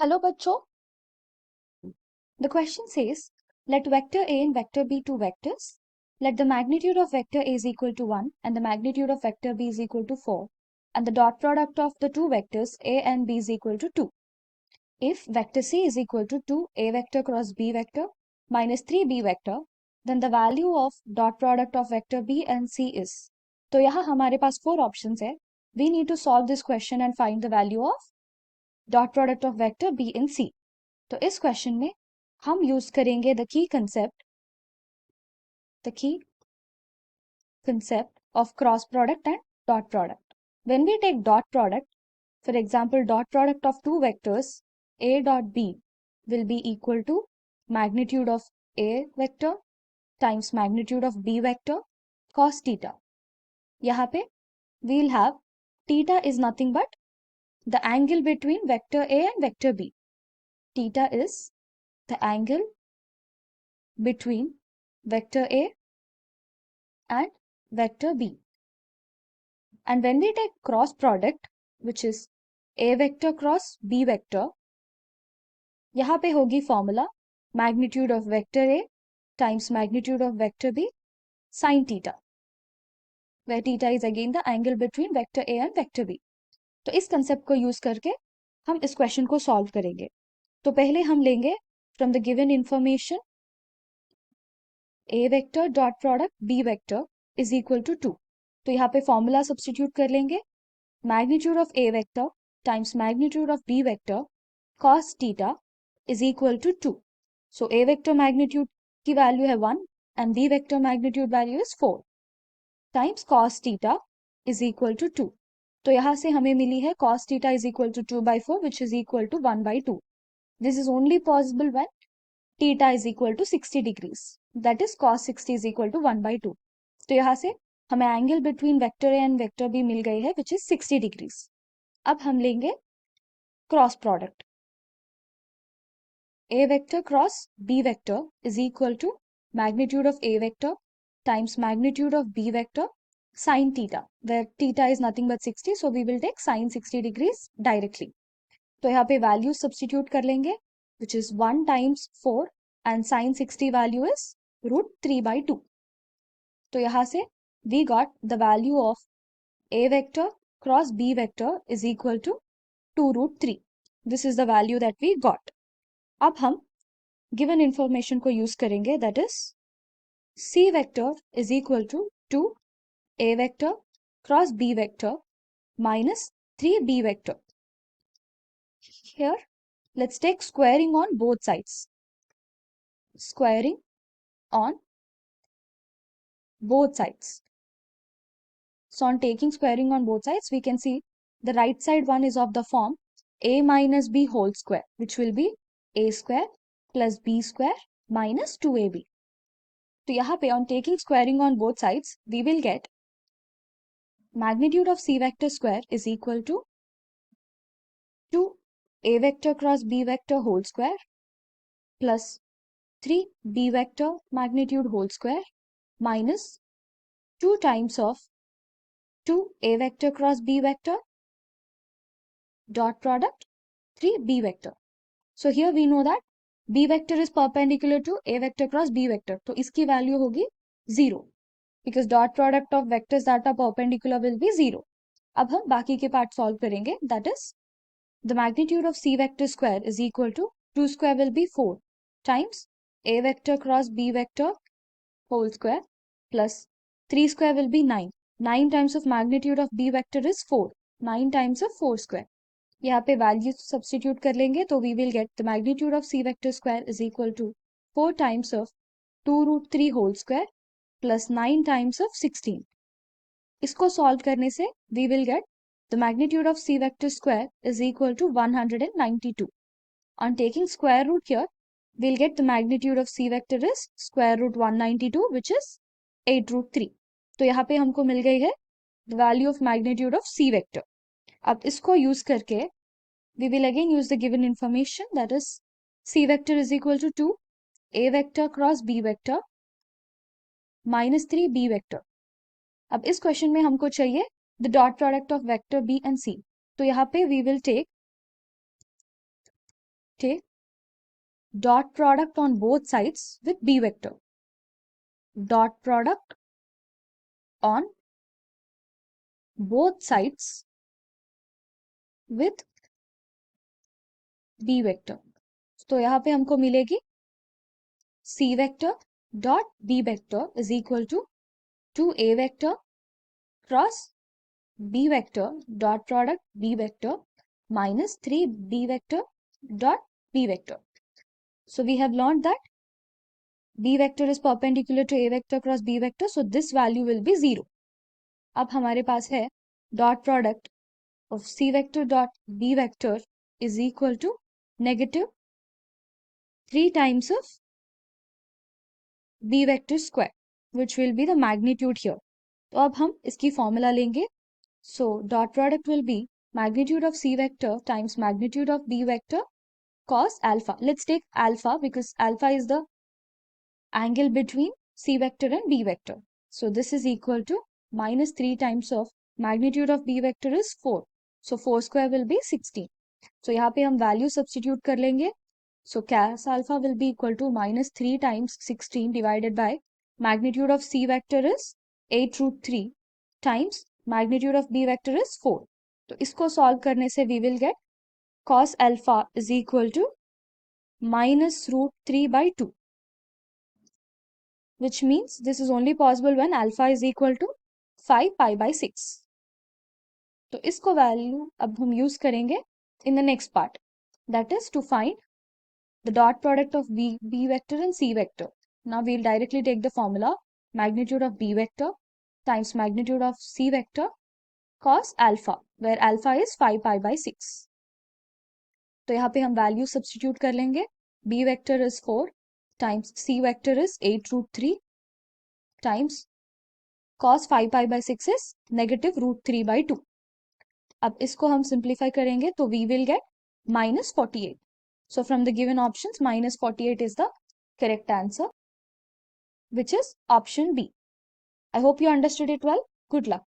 Hello बच्चों, the question says, let vector A and vector B two vectors. Let the magnitude of vector A is equal to 1 and the magnitude of vector B is equal to 4 and the dot product of the two vectors A and B is equal to 2. If vector C is equal to 2 A vector cross B vector minus 3 B vector, then the value of dot product of vector B and C is. तो यहाँ हमारे पास 4 options है. We need to solve this question and find the value of dot product of vector B and C. तो इस question में हम use करेंगे the key concept of cross product and dot product. When we take dot product, for example, dot product of two vectors a dot b will be equal to magnitude of a vector times magnitude of b vector cos theta. यहाँ पे we'll have theta is nothing but the angle between vector a and vector b. Theta is the angle between vector a and vector b. And when we take cross product, which is a vector cross b vector, यहाँ पे होगी formula magnitude of vector a times magnitude of vector b sin theta, where theta is again the angle between vector a and vector b. तो इस concept को use करके हम इस question को सॉल्व करेंगे. तो पहले हम लेंगे from the given information a vector dot product b vector is equal to 2. तो यहाँ पे फॉर्मूला सब्स्टिट्यूट कर लेंगे. magnitude of a vector times magnitude of b vector cos theta is equal to 2. So a vector magnitude की value है 1 and b vector magnitude value is 4 times cos theta is equal to 2. तो यहाँ से हमें मिली है cos theta is equal to 2 by 4 which is equal to 1 by 2. This is only possible when theta is equal to 60 degrees. That is cos 60 is equal to 1 by 2. तो यहाँ से हमें angle between vector A and vector B मिल गई है which is 60 degrees. अब हम लेंगे cross product. A vector cross B vector is equal to magnitude of A vector times magnitude of b vector sin theta, where theta is nothing but 60, so we will take sin 60 degrees directly. तो यहाँ पे value substitute कर लेंगे which is 1 times 4 and sin 60 value is root 3 by 2. तो यहाँ से we got the value of a vector cross b vector is equal to 2 root 3. This is the value that we got. अब हम given information को use करेंगे, that is c vector is equal to 2 a vector cross b vector minus 3 b vector. Here let's take squaring on both sides. Squaring on both sides. So on taking squaring on both sides, we can see the right side one is of the form a minus b whole square, which will be a square plus b square minus 2ab. तो यहाँ पे on taking squaring on both sides, we will get magnitude of c vector square is equal to 2 a vector cross b vector whole square plus 3 b vector magnitude whole square minus 2 times of 2 a vector cross b vector dot product 3 b vector. So here we know that b vector is perpendicular to a vector cross b vector. तो इसकी value होगी 0 because dot product of vectors that are perpendicular will be 0. अब हम बाकी के part solve करेंगे. That is the magnitude of c vector square is equal to 2 square will be 4 times a vector cross b vector whole square plus 3 square will be 9. 9 times of magnitude of b vector is 4. 9 times of 4 square. यहाँ पे value substitute कर लेंगे तो we will get the magnitude of C vector square is equal to 4 times of 2 root 3 whole square plus 9 times of 16. इसको solve करने से we will get the magnitude of C vector square is equal to 192. On taking square root here we'll get the magnitude of c vector is square root 192 which is 8 root 3. तो यहाँ पे हमको मिल गई है the value of magnitude of c vector. अब इसको use करके we will again use the given information, that is c vector is equal to 2 a vector cross b vector minus 3 b vector. अब इस क्वेश्चन में हमको चाहिए the dot product of vector b and c. तो यहाँ पे we will take take dot product on both sides with B vector. Dot product on both sides with B vector. तो यहाँ पे हमको मिलेगी C vector dot B vector is equal to 2A vector cross B vector dot product B vector minus 3B vector dot B vector. So we have learned that B vector is perpendicular to A vector cross B vector. So this value will be 0. अब हमारे पास है dot product of C vector dot B vector is equal to negative 3 times of B vector square, which will be the magnitude here. तो अब हम इसकी formula लेंगे. So dot product will be magnitude of C vector times magnitude of B vector cos alpha. Let's take alpha because alpha is the angle between C vector and B vector. So this is equal to minus 3 times of magnitude of B vector is 4. So 4 square will be 16. So यहाँ पे हम value substitute कर लेंगे. So cos alpha will be equal to minus 3 times 16 divided by magnitude of C vector is 8 root 3 times magnitude of B vector is 4. तो इसको solve करने से we will get cos alpha is equal to minus root 3 by 2. Which means this is only possible when alpha is equal to 5 pi by 6. तो इसको value अब हम use करेंगे in the next part. That is to find the dot product of B vector and C vector. Now we'll directly take the formula magnitude of B vector times magnitude of C vector cos alpha, where alpha is 5 pi by 6. तो यहाँ पे हम value substitute कर लेंगे. B vector is 4 times C vector is 8 root 3 times cos 5 pi by 6 is negative root 3 by 2. अब इसको हम simplify करेंगे तो we will get minus 48. So from the given options, minus 48 is the correct answer, which is option B. I hope you understood it well. Good luck.